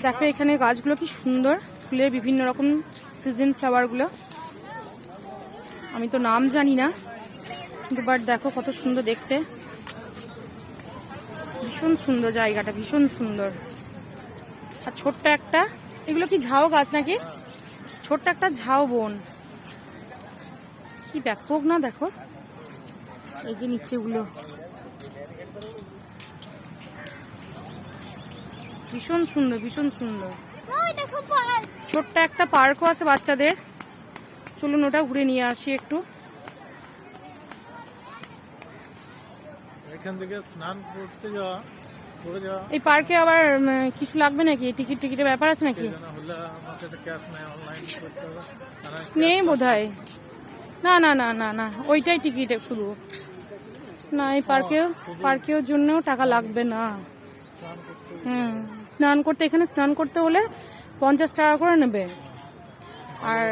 দেখো এখানে গাছগুলো কি সুন্দর, ফুলের বিভিন্ন রকম সিজন ফ্লাওয়ারগুলো। আমি তো নাম জানি না, কিন্তু বাট দেখো কত সুন্দর দেখতে, ভীষণ সুন্দর জায়গাটা, ভীষণ সুন্দর। আর ছোট্ট একটা, এগুলো কি ঝাউ গাছ নাকি? ছোট্ট একটা ঝাউ বন, কি ব্যাপক না দেখো। এই যে নিচেগুলো ভীষণ সুন্দর, ভীষণ সুন্দর। ছোট্ট একটা পার্কও আছে বাচ্চাদের, চলুন ওটা ঘুরে নিয়ে আসি একটু। এখান থেকে স্নান করতে যাওয়া, এই পার্কে আবার কিছু লাগবে নাকি? টিকিটের ব্যাপার আছে নাকি? নেই বোধহয়। না না না না না, ওইটাই টিকিট শুধু। না, এই পার্কের জন্য টাকা লাগবে না। স্নান করতে, এখানে স্নান করতে হলে 50 টাকা করে নেবে। আর